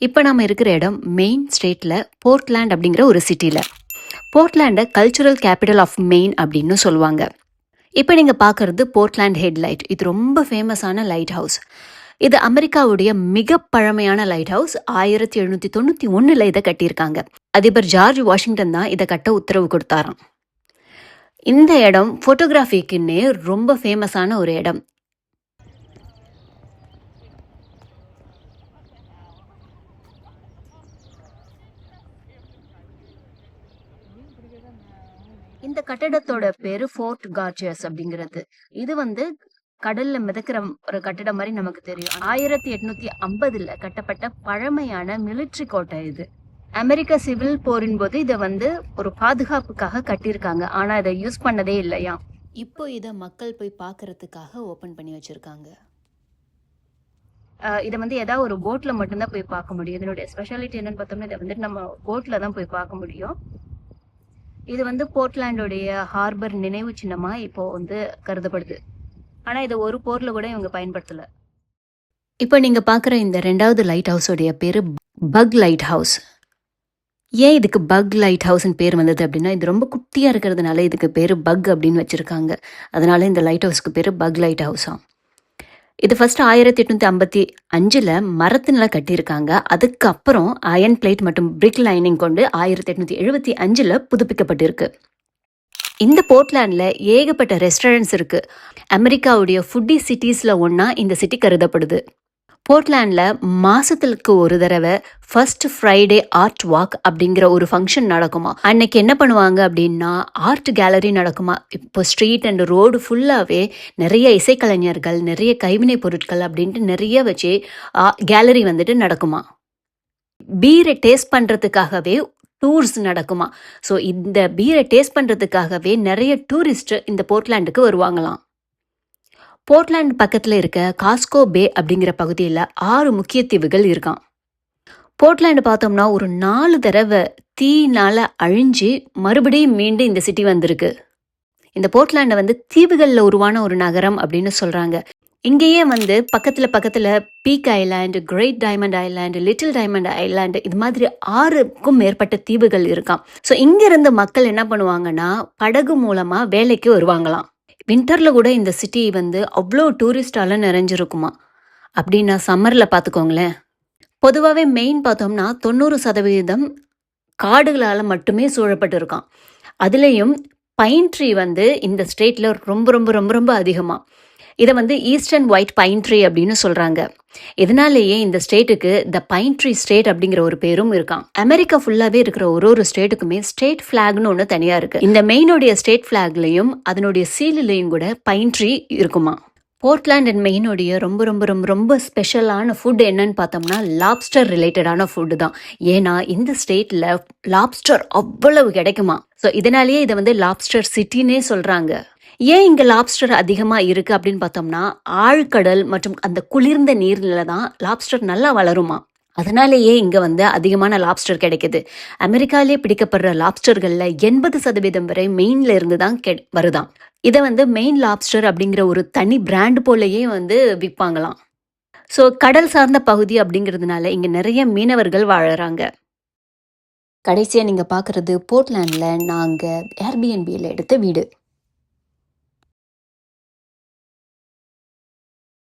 இப்போ நம்ம இருக்கிற இடம் மெயின் ஸ்டேட்ல போர்ட்லாண்ட் அப்படிங்கிற ஒரு சிட்டில. போர்ட்லாண்டை கல்ச்சுரல் கேபிட்டல் ஆஃப் மெயின் அப்படின்னு சொல்லுவாங்க. இப்போ நீங்க பார்க்கறது போர்ட்லாண்ட் ஹெட்லைட். இது ரொம்ப ஃபேமஸான லைட் ஹவுஸ். இது அமெரிக்காவுடைய மிக பழமையான லைட் ஹவுஸ். 1791 இதை கட்டியிருக்காங்க. அதிபர் ஜார்ஜ் வாஷிங்டன் தான் இதை கட்ட உத்தரவு கொடுத்தாராம். இந்த இடம் ஃபோட்டோகிராஃபிக்குன்னே ரொம்ப ஃபேமஸான ஒரு இடம். இந்த கட்டடத்தோட பேரு ஃபோர்ட் கார்ஜியஸ் அப்படிங்கிறது. இது கடல்ல மிதக்கிற ஒரு கட்டடம் மாதிரி நமக்கு தெரியும். 1850 கட்டப்பட்ட பழமையான மிலிட்ரி கோட்டை இது. அமெரிக்க சிவில் போரின் போது இதை ஒரு பாதுகாப்புக்காக கட்டியிருக்காங்க. ஆனா இதை யூஸ் பண்ணதே இல்லையா. இப்போ இதை மக்கள் போய் பார்க்கறதுக்காக ஓபன் பண்ணி வச்சிருக்காங்க. இதை ஏதாவது ஒரு போட்ல மட்டும்தான் போய் பார்க்க முடியும். இதனுடைய ஸ்பெஷாலிட்டி என்னன்னு பார்த்தோம்னா இதை நம்ம போட்ல தான் போய் பார்க்க முடியும். இது போர்ட்லாண்டோடைய ஹார்பர் நினைவு சின்னமா இப்போ கருதப்படுது. ஆனா இதை ஒரு போர்ல கூட இவங்க பயன்படுத்தல. இப்போ நீங்க பாக்குற இந்த 2வது லைட் ஹவுஸோடைய பேரு பக் லைட் ஹவுஸ். ஏன் இதுக்கு பக் லைட் ஹவுஸ்ன்னு பேர் வந்தது அப்படின்னா, இது ரொம்ப குட்டியா இருக்கிறதுனால இதுக்கு பேரு பக் அப்படின்னு வச்சிருக்காங்க. அதனால இந்த லைட் ஹவுஸ்க்கு பேரு பக் லைட் ஹவுஸா. இது ஃபர்ஸ்ட் 1855 மரத்தினால கட்டியிருக்காங்க. அதுக்கப்புறம் அயன் பிளேட் மற்றும் பிரிக் லைனிங் கொண்டு 1875 புதுப்பிக்கப்பட்டிருக்கு. இந்த போர்ட்லாண்ட்ல ஏகப்பட்ட ரெஸ்டாரண்ட்ஸ் இருக்கு. அமெரிக்காவுடைய ஃபுட்டி சிட்டிஸ்ல ஒன்னா இந்த சிட்டி கருதப்படுது. போர்ட்லாண்ட்ல மாசத்துக்கு ஒரு தடவை ஃபர்ஸ்ட் ஃப்ரைடே ஆர்ட் வாக் அப்படிங்கிற ஒரு ஃபங்க்ஷன் நடக்குமா. அன்னைக்கு என்ன பண்ணுவாங்க அப்படின்னா ஆர்ட் கேலரி நடக்குமா. இப்போ ஸ்ட்ரீட் அண்ட் ரோடு ஃபுல்லாவே நிறைய இசைக்கலைஞர்கள், நிறைய கைவினை பொருட்கள் அப்படின்ட்டு நிறைய வச்சு கேலரி நடக்குமா. பீரை டேஸ்ட் பண்றதுக்காகவே டூர்ஸ் நடக்குமா. ஸோ இந்த பீரை டேஸ்ட் பண்றதுக்காகவே நிறைய டூரிஸ்ட் இந்த போர்ட்லாண்டுக்கு வருவாங்களாம். போர்ட்லாண்ட் பக்கத்தில் இருக்க காஸ்கோ பே அப்படிங்கிற பகுதியில் 6 முக்கிய தீவுகள் இருக்கான். போர்ட்லாண்டு பார்த்தோம்னா ஒரு 4 தடவை தீனால அழிஞ்சு மறுபடியும் மீண்டும் இந்த சிட்டி வந்திருக்கு. இந்த போர்ட்லாண்டை தீவுகளில் உருவான ஒரு நகரம் அப்படின்னு சொல்றாங்க. இங்கேயே பக்கத்துல Peak Island, Great Diamond Island, Little Diamond Island, இது மாதிரி 6க்கும் மேற்பட்ட தீவுகள் இருக்காம். ஸோ இங்கிருந்து மக்கள் என்ன பண்ணுவாங்கன்னா படகு மூலமா வேலைக்கு வருவாங்களாம். வின்டர்ல கூட இந்த சிட்டி அவ்வளோ டூரிஸ்டால நிறைஞ்சிருக்குமா. அப்படின்னா சம்மர்ல பார்த்துக்கோங்களேன். பொதுவாகவே மெயின் பார்த்தோம்னா 90% காடுகளால் மட்டுமே சூழப்பட்டு இருக்கான். அதுலேயும் பைன் ட்ரீ இந்த ஸ்டேட்ல ரொம்ப ரொம்ப ரொம்ப ரொம்ப அதிகமாக. இதை ஈஸ்டர்ன் ஒயிட் பைன் ட்ரீ அப்படின்னு சொல்றாங்க. இதனாலேயே இந்த ஸ்டேட்டுக்கு த பைன் ட்ரீ ஸ்டேட் அப்படிங்கிற ஒரு பேரும் இருக்கான். அமெரிக்கா ஃபுல்லாவே இருக்கிற ஒரு ஸ்டேட்டுக்குமே ஸ்டேட் பிளாக்னு ஒன்று தனியா இருக்கு. இந்த மெயினோடைய ஸ்டேட் பிளாக்லையும் அதனுடைய சீலிலையும் கூட பைன் ட்ரீ இருக்குமா. போர்ட்லாண்ட் அண்ட் மெயினோடைய ரொம்ப ரொம்ப ரொம்ப ரொம்ப ஸ்பெஷலான ஃபுட் என்னன்னு பார்த்தோம்னா லாப்ஸ்டர் ரிலேட்டடான ஃபுட்டு தான். ஏன்னா இந்த ஸ்டேட்ல லாப்ஸ்டர் அவ்வளவு கிடைக்குமா. ஸோ இதனாலேயே இதை லாப்ஸ்டர் சிட்டின்னே சொல்றாங்க. ஏன் இங்கே லாப்ஸ்டர் அதிகமாக இருக்குது அப்படின்னு பார்த்தோம்னா ஆழ்கடல் மற்றும் அந்த குளிர்ந்த நீர்ல தான் லாப்ஸ்டர் நல்லா வளருமா. அதனாலேயே இங்கே அதிகமான லாப்ஸ்டர் கிடைக்குது. அமெரிக்காலேயே பிடிக்கப்படுற லாப்ஸ்டர்களில் 80% வரை மெயின்ல இருந்து தான் வருதாம். இதை மெயின் லாப்ஸ்டர் அப்படிங்கிற ஒரு தனி பிராண்ட் போலயே விற்பாங்களாம். ஸோ கடல் சார்ந்த பகுதி அப்படிங்கிறதுனால இங்கே நிறைய மீனவர்கள் வாழறாங்க. கடைசியாக நீங்கள் பார்க்குறது போர்ட்லாண்டில் நாங்கள் ஏர்பிஎன்பியில் எடுத்த வீடு.